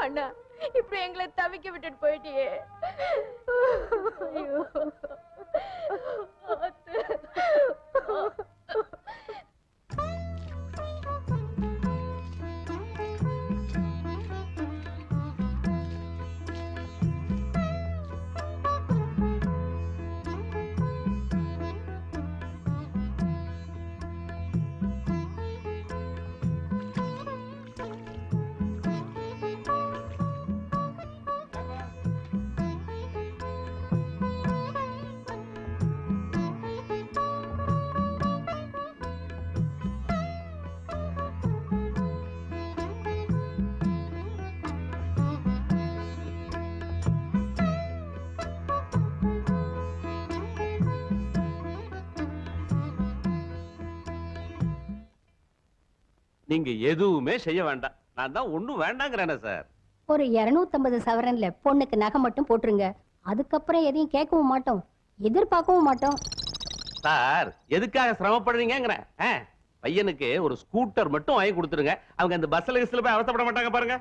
அண்ணா இப்படி எங்களை தவிக்க விட்டுட்டு போயிட்டியே. ஐயோ நீங்க எதுவுமே செய்ய வேண்டாம். நான் தான் ஒண்ணும் வேண்டாங்கிறேனே சார். ஒரு 250 சவரன்ல பொண்ணுக்கு நகை மட்டும் போட்டுருங்க. அதுக்கப்புறம் எதையும் கேட்கவும் மாட்டோம், எதிர்பார்க்கவும் மாட்டோம். சார் எதுக்காக சிரமப்படுறீங்கிறேன். பையனுக்கு ஒரு ஸ்கூட்டர் மட்டும் வாங்கி கொடுத்துருங்க. அவங்க அந்த பஸ்ல போய் அவசப்பட மாட்டாங்க பாருங்க.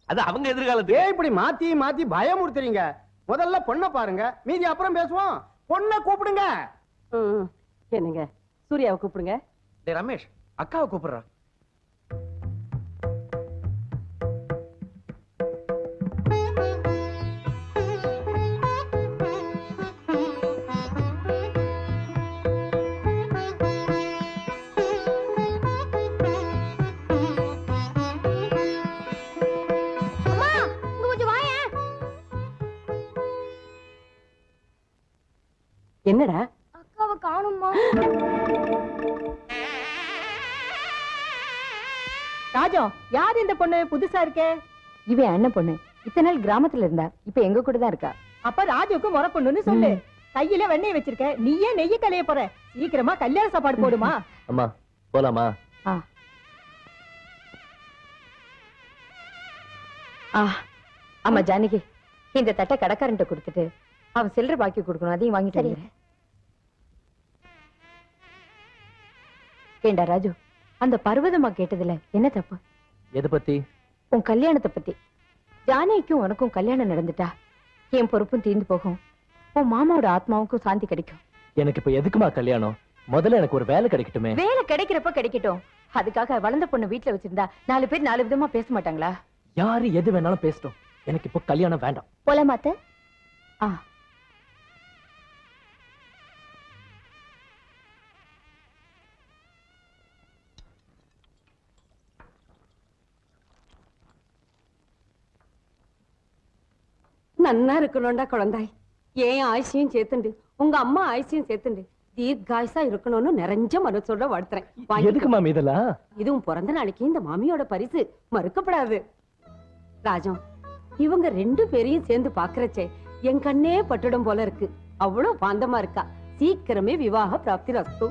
அது அவங்க எதிர்காலத்துக்கு. இப்படி மாத்தி மாத்தி பயமுறுத்துறீங்க. முதல்ல பொண்ணை பாருங்க, மீதி அப்புறம் பேசுவோம். பொண்ணை கூப்பிடுங்க. என்னங்க சூர்யாவை கூப்பிடுங்க. டேய் ரமேஷ், அக்காவை கூப்பிடுறா. என்னடா அக்காவை காணுமா? ராஜா, யார் இந்த பொண்ணு? புதுசா இருக்கே. இவன் அண்ணன் பொண்ணு. இத்தனை நாள் கிராமத்துல இருந்தா, இப்ப எங்க கூட தான் இருக்கா. அப்ப ராஜுக்கு முறை பொண்ணுன்னு சொல்லு. கையில வெண்ணெய் வச்சிருக்க, நீயே நெய்ய கலைய போற. சீக்கிரமா கல்யாண சாப்பாடு போடுமா. அம்மா போலாமா? ஆமா ஜானகி, இந்த தட்டை கடைக்காரன்ட்ட கொடுத்துட்டு அவன் சில்லறை பாக்கி கொடுக்கணும், அதையும் வாங்கிட்டு வந்துடுறேன். ஏண்டா ராஜு, அந்த பர்வதமா கேட்டதுல என்ன தப்பு? எதை பத்தி? உன் கல்யாணத்தை பத்தி. ஜானகிக்கும் உனக்கும் கல்யாணம் நடந்துட்டா என் பொறுப்பும் தீர்ந்து போகும், உன் மாமாவோட ஆத்மாவுக்கும் சாந்தி கிடைக்கும். எனக்கு இப்ப எதுக்குமா கல்யாணம்? முதல்ல எனக்கு ஒரு வேலை கிடைக்கட்டுமே. வேலை கிடைக்கிறப்ப கிடைக்கட்டும். அதுக்காக வளர்ந்த பொண்ணு வீட்டுல வச்சிருந்தா 4 பேர் 4 விதமா பேச மாட்டாங்களா? யாரு எது வேணாலும் பேசட்டும், எனக்கு இப்போ கல்யாணம் வேண்டாம். போலாமாத்த? நன்னா இருக்கணும்டா குழந்தாய். ஏன் ஆயுஷையும் சேர்த்துண்டு உங்க அம்மா ஆயுஷையும் சேர்த்துண்டு தீர்காயுசா இருக்கணும்னு நிறைஞ்ச மனசோட வாழ்த்துறேன். எதுக்கு மாமி இதெல்லாம்? இதுவும் பிறந்த நாளைக்கு இந்த மாமியோட பரிசு, மறுக்கப்படாது. ராஜம், இவங்க 2 பேரையும் சேர்ந்து பாக்குறச்சே என் கண்ணே பட்டுடும் போல இருக்கு. அவ்வளவு பாந்தமா இருக்கா. சீக்கிரமே விவாக பிராப்தி ரஸ்து.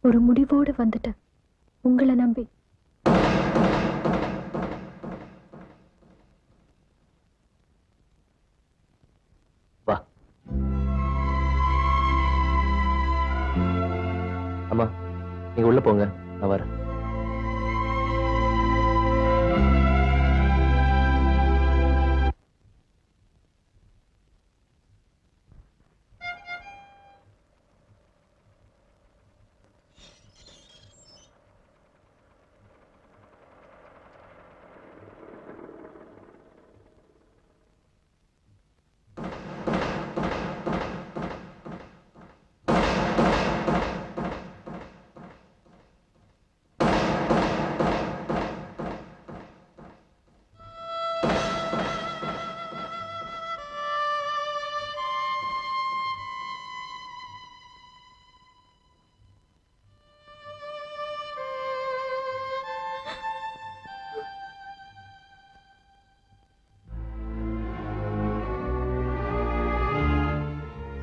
ஒரு முடிவோடு வந்துட்டேன் உங்களை நம்பி. வா அம்மா, நீங்க உள்ள போங்க, நான் வரேன்.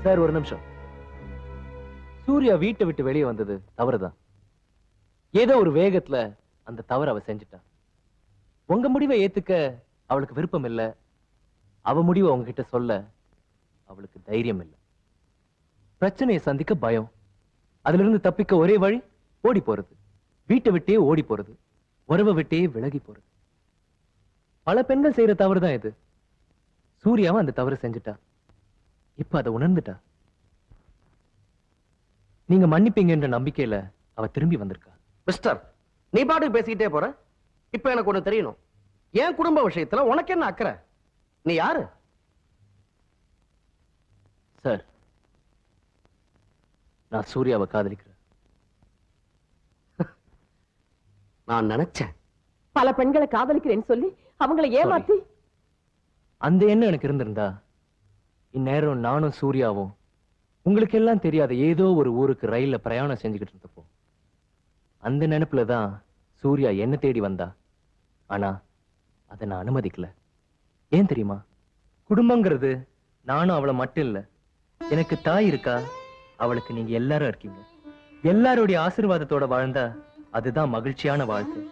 சார் ஒரு நிமிஷம். சூர்யா வீட்டை விட்டு வெளியே வந்தது தவறுதான். ஏதோ ஒரு வேகத்துல அந்த தவறு அவ செஞ்சுட்டா. உங்க முடிவை ஏத்துக்க அவளுக்கு விருப்பம் இல்ல. அவ முடிவை உங்ககிட்ட சொல்ல அவளுக்கு தைரியம் இல்ல. பிரச்சனையை சந்திக்க பயம். அதுல இருந்து தப்பிக்க ஒரே வழி ஓடி போறது. வீட்டை விட்டே ஓடி போறது. உறவை விட்டே விலகி போறது. பல பெண்கள் செய்யற தவறுதான் இது. சூர்யாவும் அந்த தவறு செஞ்சுட்டா. இப்ப அதை உணர்ந்துட்டா. நீங்க மன்னிப்பீங்கன்ற நம்பிக்கையில அவ திரும்பி வந்திருக்கா. மிஸ்டர், நீ பாட்டுக்கு பேசிக்கிட்டே போற. இப்ப எனக்கு ஒண்ணு தெரியணும். என் குடும்ப விஷயத்துல உனக்கு என்ன அக்கறை? நீ யாரு? சார், நான் சூர்யாவை காதலிக்கிறேன். நான் நினைச்சேன். பல பெண்களை காதலிக்கிறேன்னு சொல்லி அவங்களை ஏமாத்தி அந்த எண்ணம் எனக்கு இருந்திருந்தா இந்நேரம் நானும் சூர்யாவும் உங்களுக்கு எல்லாம் தெரியாத ஏதோ ஒரு ஊருக்கு ரயில்ல பிரயாணம் செஞ்சுக்கிட்டு இருந்தப்போ அந்த நினைப்புல தான் சூர்யா என்ன தேடி வந்தா. ஆனா அதை நான் அனுமதிக்கல. ஏன் தெரியுமா? குடும்பங்கிறது நானும் அவளை மட்டும் இல்ல, எனக்கு தாய் இருக்கா, அவளுக்கு நீங்க எல்லாரும் இருக்கீங்க. எல்லாருடைய ஆசீர்வாதத்தோட வாழ்ந்தா அதுதான் மகிழ்ச்சியான வாழ்க்கை.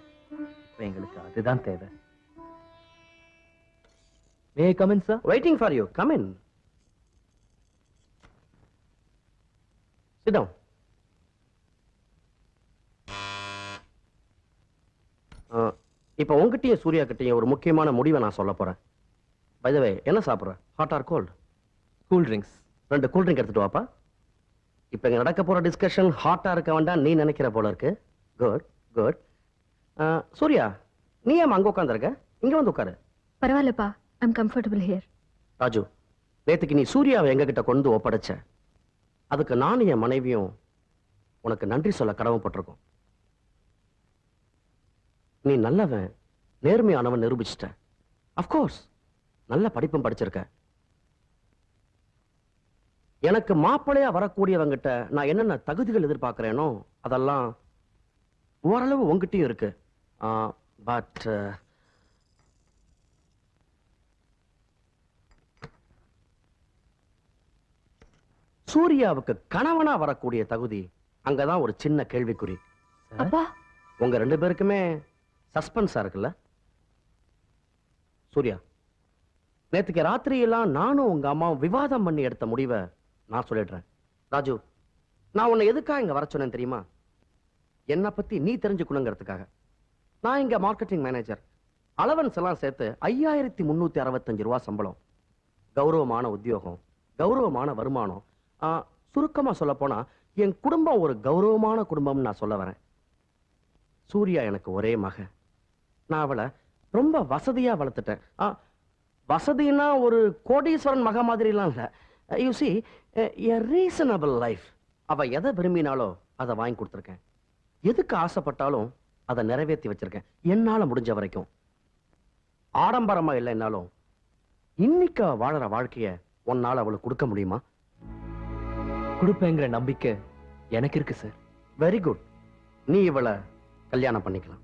இப்ப எங்களுக்கு அதுதான் தேவை. May I come in, sir? Waiting for you. Come in. Sit down. இப்ப உங்ககிட்டயும் சூர்யா கிட்டயும் ஒரு முக்கியமான முடிவை நான் சொல்ல போறேன். By the way, என்ன சாப்பிடுற? Hot or cold? Cool drinks. 2 cool drink எடுத்துட்டு வாப்பா. இப்ப இங்க நடக்க போற டிஸ்கஷன் ஹாட்டா இருக்க வேண்டாம் நீ நினைக்கிற போல இருக்கு. Good good. சூர்யா, நீ ஏன் அங்க உட்கார்ந்திருக்க? இங்க வந்து உட்காரு. பரவாயில்லப்பா, ஐம் கம்ஃபர்டபுள் ஹியர். ராஜு, நேத்துக்கு நீ சூர்யாவை எங்க கிட்ட கொண்டு ஒப்படைச்ச. அதுக்கு நானும் என் மனைவியும் உனக்கு நன்றி சொல்ல கடமைப்பட்டிருக்கோம். நீ நல்லவன், நேர்மையானவன் நிரூபிச்சிட்ட. அப்கோர்ஸ் நல்ல படிப்பும் படிச்சிருக்க. எனக்கு மாப்பிள்ளையா வரக்கூடியவங்கிட்ட நான் என்னென்ன தகுதிகள் எதிர்பார்க்கிறேனோ அதெல்லாம் ஓரளவு உங்ககிட்டயும் இருக்கு. பட் சூர்யாவுக்கு கணவனா வரக்கூடிய தகுதி அங்கதான் ஒரு சின்ன கேள்விக்குறி. அப்பா, உங்க 2 பேருக்குமே சஸ்பென்ஸா இருக்குல்ல? சூர்யா, நேத்துக்கு ராத்திரி எல்லாம் நானும் உங்க அம்மாவும் விவாதம் பண்ணி எடுத்த முடிவை நான் சொல்லிடுறேன். ராஜு, நான் உன்னை எதுக்காக இங்க வர சொன்னேன் தெரியுமா? என்னை பத்தி நீ தெரிஞ்சுக்கணுங்கிறதுக்காக. நான் இங்க மார்க்கெட்டிங் மேனேஜர். அலவன்ஸ் எல்லாம் சேர்த்து 5365 ரூபாய் சம்பளம். கௌரவமான உத்தியோகம், கௌரவமான வருமானம். சுருக்கமா சொல்ல போனா என் குடும்பம் ஒரு கௌரவமான குடும்பம் நான் சொல்ல வரேன். சூர்யா எனக்கு ஒரே மக. நான் அவளை ரொம்ப வசதியா வளர்த்துட்டேன். வசதினா ஒரு கோடீஸ்வரன் மக மாதிரிலாம் இல்ல. You see, a reasonable life. அவ எதை விரும்பினாலோ அதை வாங்கி கொடுத்துருக்கேன். எதுக்கு ஆசைப்பட்டாலும் அதை நிறைவேற்றி வச்சிருக்கேன் என்னால முடிஞ்ச வரைக்கும். ஆடம்பரமா இல்லைன்னாலும் இன்னைக்கு வாழற வாழ்க்கைய உன்னால அவளுக்கு கொடுக்க முடியுமா? கொடுப்பேங்கிற நம்பிக்கை எனக்கு இருக்கு சார். Very good. நீ இவளை கல்யாணம் பண்ணிக்கலாம்.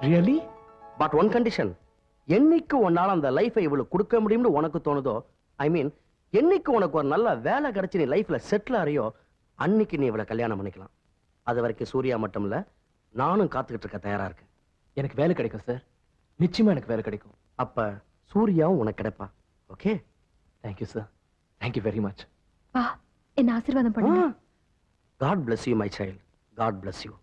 ரியலி? But one condition. என்னைக்கு உன்னால அந்த லைஃபை இவளுக்கு கொடுக்க முடியும்னு உனக்கு தோணுதோ, ஐ மீன் என்னைக்கு உனக்கு ஒரு நல்ல வேலை கிடைச்சு நீ லைஃப்ல செட்டில் ஆறியோ அன்னைக்கு நீ இவளை கல்யாணம் பண்ணிக்கலாம். அது வரைக்கும் சூர்யா மட்டும் இல்ல, நானும் காத்துக்கிட்டு இருக்க தயாரா இருக்கு. எனக்கு வேலை கிடைக்கும் சார். நிச்சயமா எனக்கு வேலை கிடைக்கும். அப்ப சூர்யாவும் உனக்கு கிடைப்பா. Okay? Thank you sir. Thank you very much. பா, என்ன ஆசீர்வாதம் பண்ணுங்க. God bless you, my child. God bless you.